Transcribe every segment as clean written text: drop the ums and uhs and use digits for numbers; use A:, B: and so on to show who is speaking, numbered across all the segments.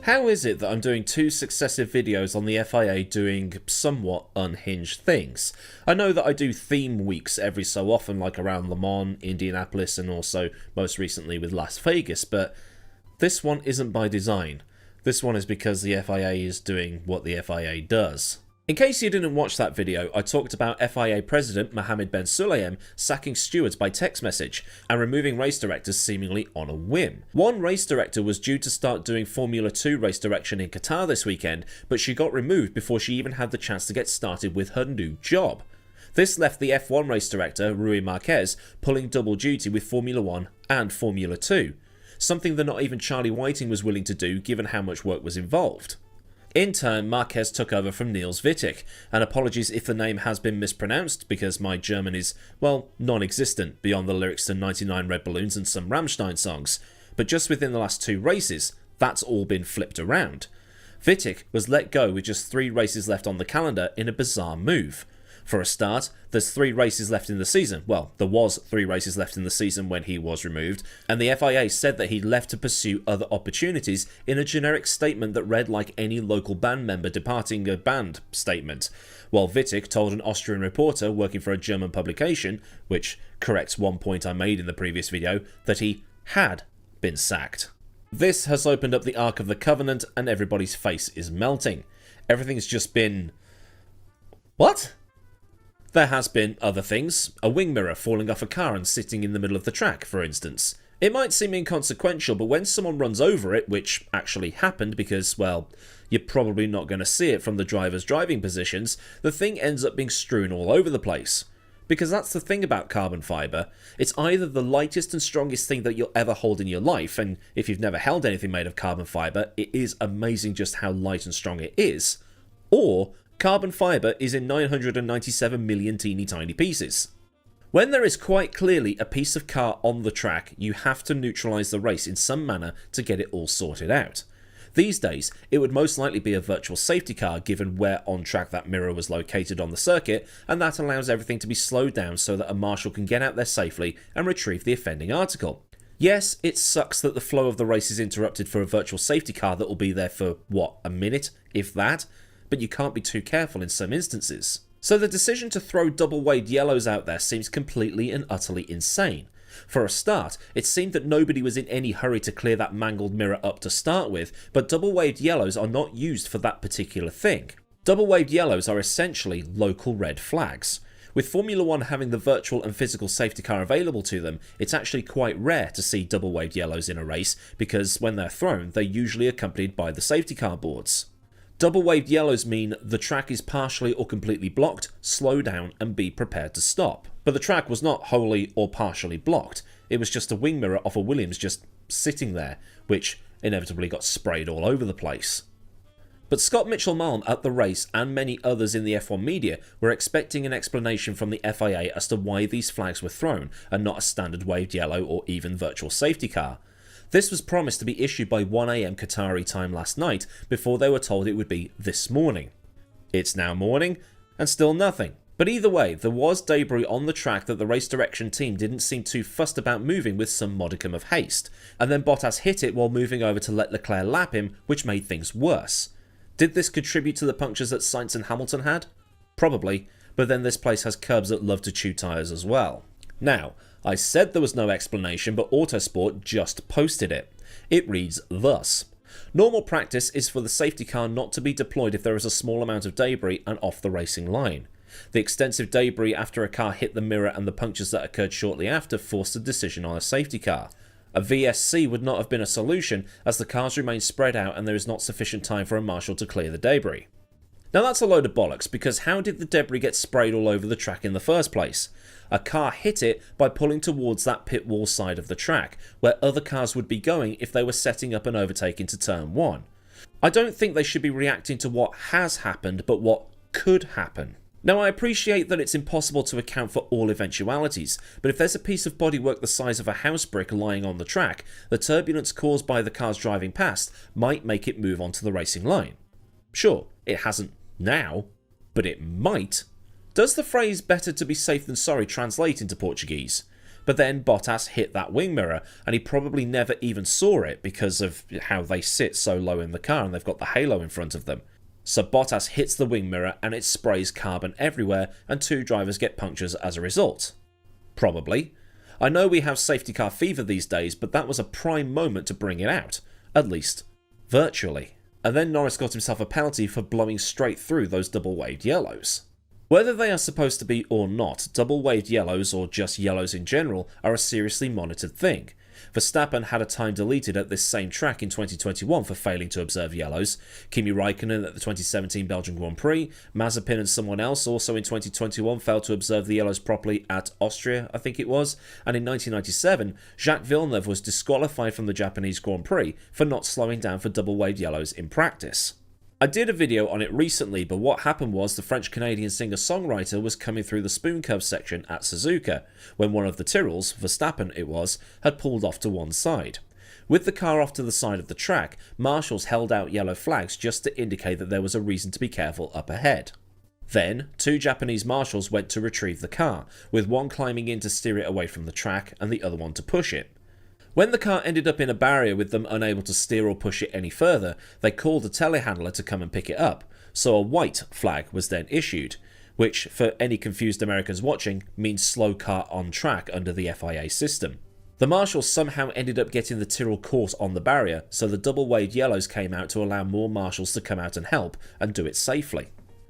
A: How is it that I'm doing 2 successive videos on the FIA doing somewhat unhinged things? I know that I do theme weeks every so often, like around Le Mans, Indianapolis, and also most recently with Las Vegas, but this one isn't by design. This one is because the FIA is doing what the FIA does. In case you didn't watch that video, I talked about FIA President Mohammed Ben Sulayem sacking stewards by text message and removing race directors seemingly on a whim. One race director was due to start doing Formula 2 race direction in Qatar this weekend, but she got removed before she even had the chance to get started with her new job. This left the F1 race director, Rui Marquez, pulling double duty with Formula 1 and Formula 2, something that not even Charlie Whiting was willing to do given how much work was involved. In turn, Marquez took over from Niels Wittig, and apologies if the name has been mispronounced because my German is, well, non-existent beyond the lyrics to 99 Red Balloons and some Rammstein songs, but just within the last 2 races, that's all been flipped around. Wittig was let go with just 3 races left on the calendar in a bizarre move. For a start, there's 3 races left in the season. Well, there was 3 races left in the season when he was removed, and the FIA said that he'd left to pursue other opportunities in a generic statement that read like any local band member departing a band statement, while Wittig told an Austrian reporter working for a German publication, which corrects one point I made in the previous video, that he had been sacked. This has opened up the Ark of the Covenant and everybody's face is melting. Everything's just been... What? There has been other things, a wing mirror falling off a car and sitting in the middle of the track, for instance. It might seem inconsequential, but when someone runs over it, which actually happened because, well, you're probably not going to see it from the driver's driving positions, the thing ends up being strewn all over the place. Because that's the thing about carbon fibre, it's either the lightest and strongest thing that you'll ever hold in your life, and if you've never held anything made of carbon fibre, it is amazing just how light and strong it is, or carbon fibre is in 997 million teeny tiny pieces. When there is quite clearly a piece of car on the track, you have to neutralise the race in some manner to get it all sorted out. These days, it would most likely be a virtual safety car given where on track that mirror was located on the circuit, and that allows everything to be slowed down so that a marshal can get out there safely and retrieve the offending article. Yes, it sucks that the flow of the race is interrupted for a virtual safety car that will be there for, what, a minute, if that? But you can't be too careful in some instances. So the decision to throw double-waved yellows out there seems completely and utterly insane. For a start, it seemed that nobody was in any hurry to clear that mangled mirror up to start with, but double-waved yellows are not used for that particular thing. Double-waved yellows are essentially local red flags. With Formula 1 having the virtual and physical safety car available to them, it's actually quite rare to see double-waved yellows in a race because when they're thrown, they're usually accompanied by the safety car boards. Double-waved yellows mean the track is partially or completely blocked, slow down and be prepared to stop. But the track was not wholly or partially blocked, it was just a wing mirror off a Williams just sitting there, which inevitably got sprayed all over the place. But Scott Mitchell-Malm at the race and many others in the F1 media were expecting an explanation from the FIA as to why these flags were thrown and not a standard waved yellow or even virtual safety car. This was promised to be issued by 1 AM Qatari time last night before they were told it would be this morning. It's now morning and still nothing. But either way, there was debris on the track that the race direction team didn't seem too fussed about moving with some modicum of haste, and then Bottas hit it while moving over to let Leclerc lap him, which made things worse. Did this contribute to the punctures that Sainz and Hamilton had? Probably, but then this place has curbs that love to chew tyres as well. Now, I said there was no explanation, but Autosport just posted it. It reads thus. Normal practice is for the safety car not to be deployed if there is a small amount of debris and off the racing line. The extensive debris after a car hit the mirror and the punctures that occurred shortly after forced a decision on a safety car. A VSC would not have been a solution as the cars remain spread out and there is not sufficient time for a marshal to clear the debris. Now that's a load of bollocks because how did the debris get sprayed all over the track in the first place? A car hit it by pulling towards that pit wall side of the track, where other cars would be going if they were setting up an overtake into turn 1. I don't think they should be reacting to what has happened, but what could happen. Now I appreciate that it's impossible to account for all eventualities, but if there's a piece of bodywork the size of a house brick lying on the track, the turbulence caused by the cars driving past might make it move onto the racing line. Sure, it hasn't now, but it might. Does the phrase better to be safe than sorry translate into Portuguese? But then Bottas hit that wing mirror, and he probably never even saw it because of how they sit so low in the car and they've got the halo in front of them. So Bottas hits the wing mirror and it sprays carbon everywhere, and 2 drivers get punctures as a result. Probably. I know we have safety car fever these days, but that was a prime moment to bring it out. At least, virtually. And then Norris got himself a penalty for blowing straight through those double-waved yellows. Whether they are supposed to be or not, double-waved yellows, or just yellows in general, are a seriously monitored thing. Verstappen had a time deleted at this same track in 2021 for failing to observe yellows, Kimi Räikkönen at the 2017 Belgian Grand Prix, Mazepin and someone else also in 2021 failed to observe the yellows properly at Austria, I think it was, and in 1997, Jacques Villeneuve was disqualified from the Japanese Grand Prix for not slowing down for double-waved yellows in practice. I did a video on it recently, but what happened was the French-Canadian singer-songwriter was coming through the spoon curve section at Suzuka, when one of the Tyrrells, Verstappen it was, had pulled off to one side. With the car off to the side of the track, marshals held out yellow flags just to indicate that there was a reason to be careful up ahead. Then, 2 Japanese marshals went to retrieve the car, with one climbing in to steer it away from the track and the other one to push it. When the car ended up in a barrier with them unable to steer or push it any further, they called a telehandler to come and pick it up, so a white flag was then issued, which, for any confused Americans watching, means slow car on track under the FIA system. The marshals somehow ended up getting the Tyrrell caught on the barrier, so the double-waved yellows came out to allow more marshals to come out and help, and do it safely.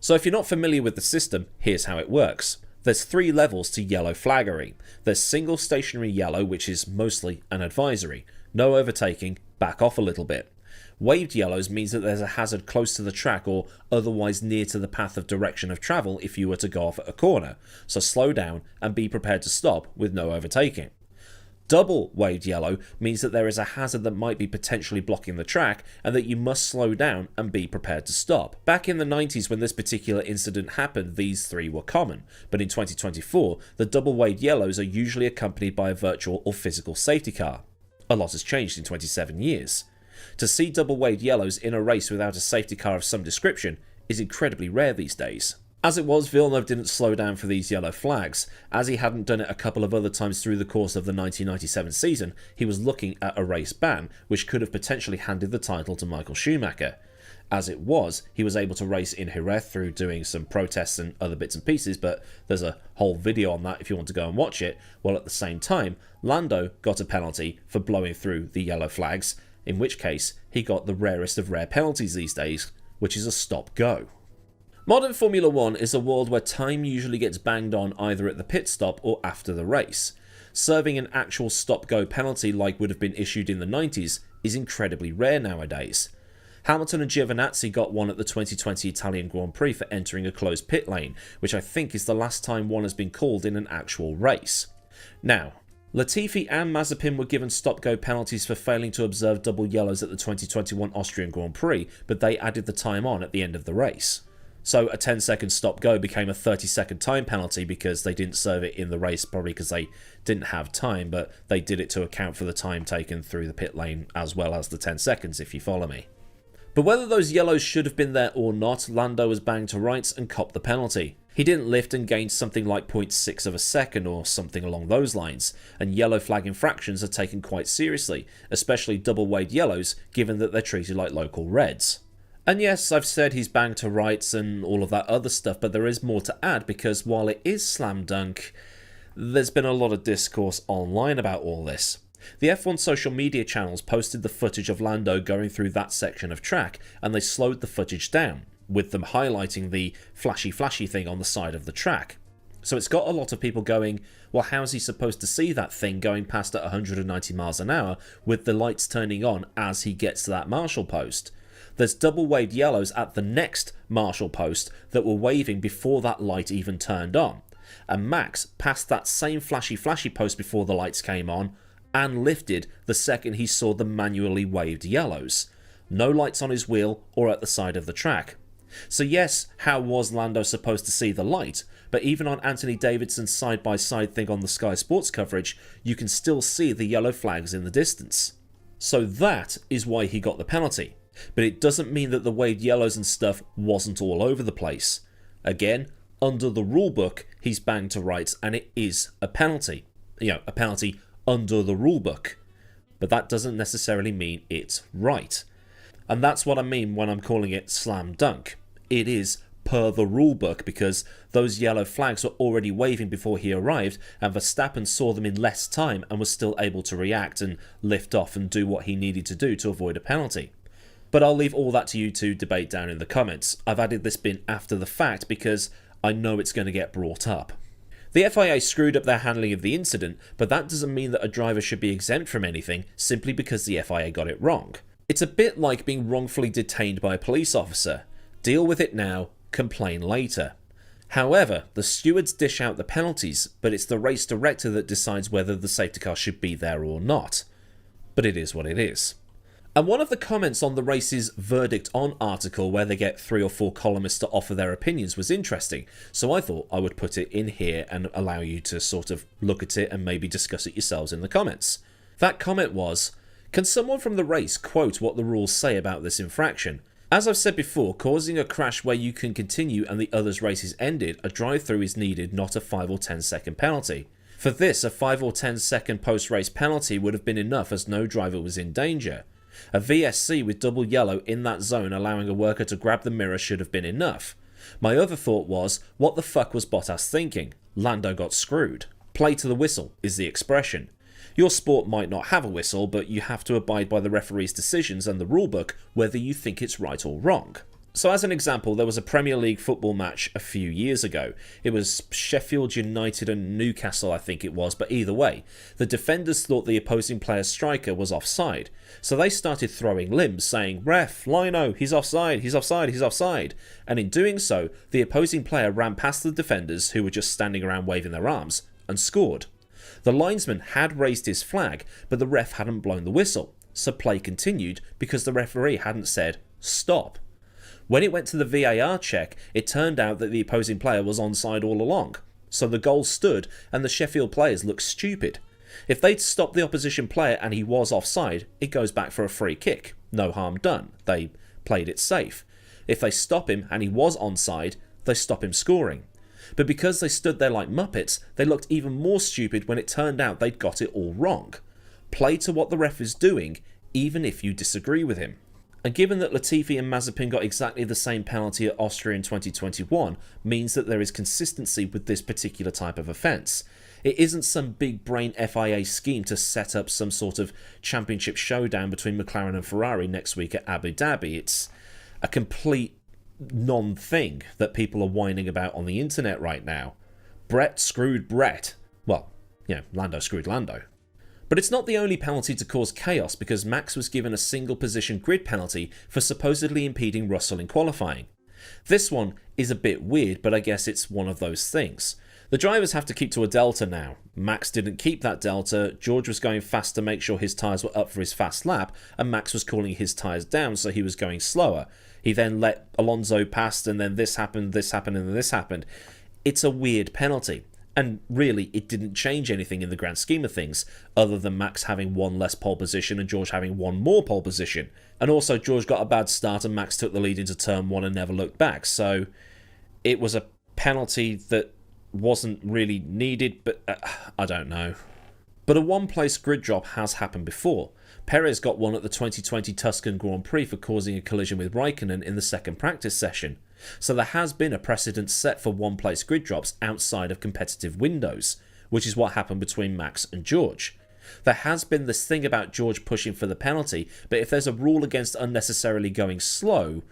A: So if you're not familiar with the system, here's how it works. There's 3 levels to yellow flaggery. There's single stationary yellow, which is mostly an advisory. No overtaking, back off a little bit. Waved yellows means that there's a hazard close to the track or otherwise near to the path of direction of travel if you were to go off at a corner, so slow down and be prepared to stop with no overtaking. Double waved yellow means that there is a hazard that might be potentially blocking the track and that you must slow down and be prepared to stop. Back in the 90s when this particular incident happened, these 3 were common, but in 2024 the double waved yellows are usually accompanied by a virtual or physical safety car. A lot has changed in 27 years. To see double waved yellows in a race without a safety car of some description is incredibly rare these days. As it was, Villeneuve didn't slow down for these yellow flags. As he hadn't done it a couple of other times through the course of the 1997 season, he was looking at a race ban, which could have potentially handed the title to Michael Schumacher. As it was, he was able to race in Jerez through doing some protests and other bits and pieces, but there's a whole video on that if you want to go and watch it, while at the same time, Lando got a penalty for blowing through the yellow flags, in which case he got the rarest of rare penalties these days, which is a stop-go. Modern Formula 1 is a world where time usually gets banged on either at the pit stop or after the race. Serving an actual stop-go penalty like would have been issued in the 90s is incredibly rare nowadays. Hamilton and Giovinazzi got one at the 2020 Italian Grand Prix for entering a closed pit lane, which I think is the last time one has been called in an actual race. Now, Latifi and Mazepin were given stop-go penalties for failing to observe double yellows at the 2021 Austrian Grand Prix, but they added the time on at the end of the race. So a 10-second stop-go became a 30-second time penalty because they didn't serve it in the race, probably because they didn't have time, but they did it to account for the time taken through the pit lane as well as the 10 seconds, if you follow me. But whether those yellows should have been there or not, Lando was banged to rights and copped the penalty. He didn't lift and gained something like 0.6 of a second or something along those lines, and yellow flag infractions are taken quite seriously, especially double-waved yellows, given that they're treated like local reds. And yes, I've said he's banged to rights and all of that other stuff, but there is more to add because while it is slam dunk, there's been a lot of discourse online about all this. The F1 social media channels posted the footage of Lando going through that section of track, and they slowed the footage down, with them highlighting the flashy thing on the side of the track. So it's got a lot of people going, well, how's he supposed to see that thing going past at 190 miles an hour with the lights turning on as he gets to that marshal post? There's double waved yellows at the next marshal post that were waving before that light even turned on. And Max passed that same flashy post before the lights came on and lifted the second he saw the manually waved yellows. No lights on his wheel or at the side of the track. So yes, how was Lando supposed to see the light? But even on Anthony Davidson's side-by-side thing on the Sky Sports coverage, you can still see the yellow flags in the distance. So that is why he got the penalty. But it doesn't mean that the waved yellows and stuff wasn't all over the place. Again, under the rulebook, he's banged to rights and it is a penalty. a penalty under the rulebook. But that doesn't necessarily mean it's right. And that's what I mean when I'm calling it slam dunk. It is per the rulebook because those yellow flags were already waving before he arrived, and Verstappen saw them in less time and was still able to react and lift off and do what he needed to do to avoid a penalty. But I'll leave all that to you to debate down in the comments. I've added this bit after the fact because I know it's going to get brought up. The FIA screwed up their handling of the incident, but that doesn't mean that a driver should be exempt from anything simply because the FIA got it wrong. It's a bit like being wrongfully detained by a police officer. Deal with it now, complain later. However, the stewards dish out the penalties, but it's the race director that decides whether the safety car should be there or not. But it is what it is. And one of the comments on the race's verdict on article, where they get 3 or 4 columnists to offer their opinions, was interesting, so I thought I would put it in here and allow you to sort of look at it and maybe discuss it yourselves in the comments. That comment was, "Can someone from the race quote what the rules say about this infraction? As I've said before, causing a crash where you can continue and the other's race is ended, a drive-through is needed, not a 5 or 10 second penalty. For this, a 5 or 10 second post-race penalty would have been enough as no driver was in danger. A VSC with double yellow in that zone allowing a worker to grab the mirror should have been enough. My other thought was, what the fuck was Bottas thinking? Lando got screwed. Play to the whistle is the expression. Your sport might not have a whistle, but you have to abide by the referee's decisions and the rulebook whether you think it's right or wrong." So as an example, there was a Premier League football match a few years ago. It was Sheffield United and Newcastle, I think it was, but either way, the defenders thought the opposing player's striker was offside. So they started throwing limbs, saying, "Ref, Lino, he's offside, he's offside, he's offside." And in doing so, the opposing player ran past the defenders, who were just standing around waving their arms, and scored. The linesman had raised his flag, but the ref hadn't blown the whistle, so play continued because the referee hadn't said, "Stop." When it went to the VAR check, it turned out that the opposing player was onside all along, so the goal stood and the Sheffield players looked stupid. If they'd stopped the opposition player and he was offside, it goes back for a free kick. No harm done. They played it safe. If they stop him and he was onside, they stop him scoring. But because they stood there like muppets, they looked even more stupid when it turned out they'd got it all wrong. Play to what the ref is doing, even if you disagree with him. And given that Latifi and Mazepin got exactly the same penalty at Austria in 2021, means that there is consistency with this particular type of offence. It isn't some big brain FIA scheme to set up some sort of championship showdown between McLaren and Ferrari next week at Abu Dhabi. It's a complete non-thing that people are whining about on the internet right now. Brett screwed Brett. Well, Lando screwed Lando. But it's not the only penalty to cause chaos, because Max was given a single position grid penalty for supposedly impeding Russell in qualifying. This one is a bit weird, but I guess it's one of those things. The drivers have to keep to a delta now. Max didn't keep that delta, George was going fast to make sure his tyres were up for his fast lap, and Max was cooling his tyres down so he was going slower. He then let Alonso pass, and then this happened, and then this happened. It's a weird penalty. And really, it didn't change anything in the grand scheme of things, other than Max having one less pole position and George having one more pole position. And also, George got a bad start and Max took the lead into turn 1 and never looked back. So it was a penalty that wasn't really needed, but I don't know. But a one-place grid drop has happened before. Perez got one at the 2020 Tuscan Grand Prix for causing a collision with Raikkonen in the second practice session. So there has been a precedent set for one-place grid drops outside of competitive windows, which is what happened between Max and George. There has been this thing about George pushing for the penalty, but if there's a rule against unnecessarily going slow,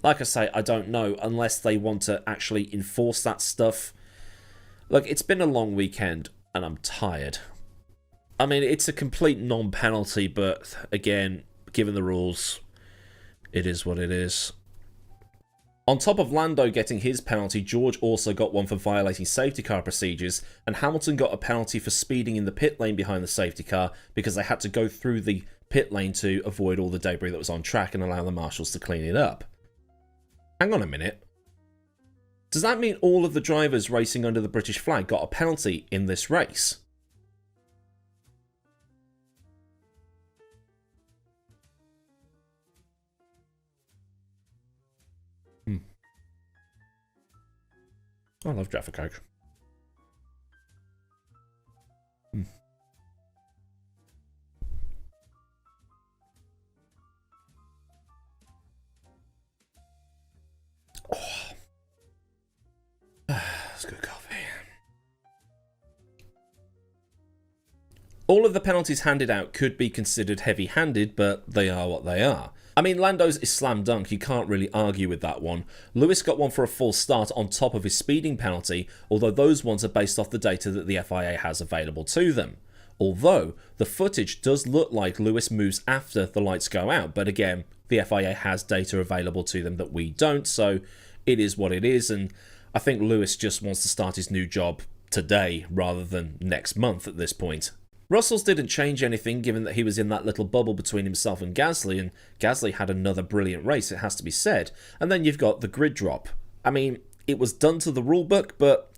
A: like I say, I don't know, unless they want to actually enforce that stuff. Look, it's been a long weekend, and I'm tired. I mean, it's a complete non-penalty, but again, given the rules, it is what it is. On top of Lando getting his penalty, George also got one for violating safety car procedures, and Hamilton got a penalty for speeding in the pit lane behind the safety car because they had to go through the pit lane to avoid all the debris that was on track and allow the marshals to clean it up. Hang on a minute. Does that mean all of the drivers racing under the British flag got a penalty in this race? I love Jaffa Cake. That's good coffee. All of the penalties handed out could be considered heavy-handed, but they are what they are. I mean, Lando's is slam dunk, you can't really argue with that one. Lewis got one for a false start on top of his speeding penalty, although those ones are based off the data that the FIA has available to them. Although, the footage does look like Lewis moves after the lights go out, but again, the FIA has data available to them that we don't, so it is what it is, and I think Lewis just wants to start his new job today rather than next month at this point. Russell's didn't change anything given that he was in that little bubble between himself and Gasly, and Gasly had another brilliant race, it has to be said. And then you've got the grid drop. I mean, it was done to the rulebook, but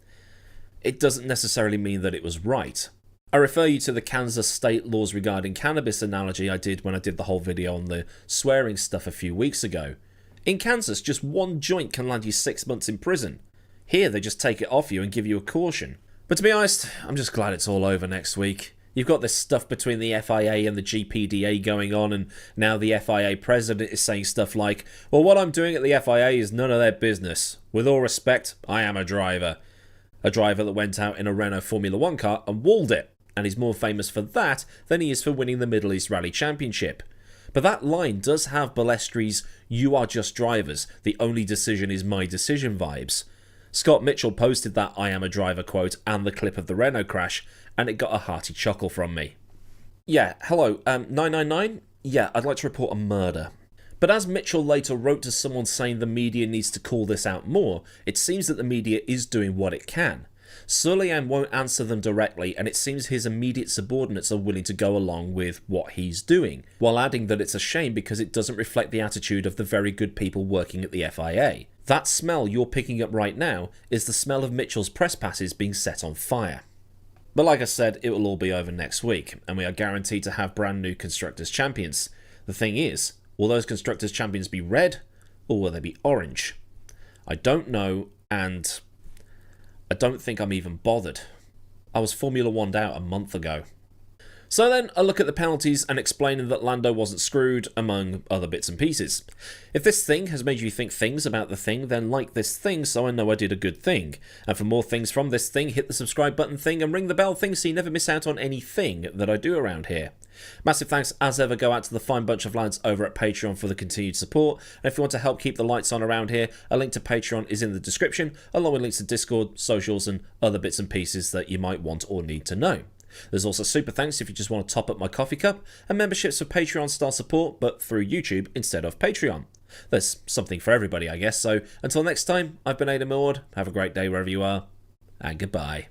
A: it doesn't necessarily mean that it was right. I refer you to the Kansas state laws regarding cannabis analogy I did when I did the whole video on the swearing stuff a few weeks ago. In Kansas, just one joint can land you 6 months in prison. Here, they just take it off you and give you a caution. But to be honest, I'm just glad it's all over next week. You've got this stuff between the FIA and the GPDA going on, and now the FIA president is saying stuff like, well, what I'm doing at the FIA is none of their business. With all respect, I am a driver. A driver that went out in a Renault Formula 1 car and walled it, and he's more famous for that than he is for winning the Middle East Rally Championship. But that line does have Balestri's "you are just drivers, the only decision is my decision" vibes. Scott Mitchell posted that "I am a driver" quote and the clip of the Renault crash, and it got a hearty chuckle from me. Yeah, hello, 999? Yeah, I'd like to report a murder. But as Mitchell later wrote to someone saying the media needs to call this out more, it seems that the media is doing what it can. Surlian won't answer them directly, and it seems his immediate subordinates are willing to go along with what he's doing, while adding that it's a shame because it doesn't reflect the attitude of the very good people working at the FIA. That smell you're picking up right now is the smell of Mitchell's press passes being set on fire. But like I said, it will all be over next week, and we are guaranteed to have brand new Constructors Champions. The thing is, will those Constructors Champions be red, or will they be orange? I don't know, and I don't think I'm even bothered. I was Formula 1'd out a month ago. So then, a look at the penalties and explaining that Lando wasn't screwed, among other bits and pieces. If this thing has made you think things about the thing, then like this thing so I know I did a good thing. And for more things from this thing, hit the subscribe button thing and ring the bell thing so you never miss out on anything that I do around here. Massive thanks as ever go out to the fine bunch of lads over at Patreon for the continued support, and if you want to help keep the lights on around here, a link to Patreon is in the description, along with links to Discord, socials and other bits and pieces that you might want or need to know. There's also super thanks if you just want to top up my coffee cup, and memberships for Patreon style support but through YouTube instead of Patreon. There's something for everybody, I guess, so until next time, I've been AdmiralLaWind, have a great day wherever you are, and goodbye.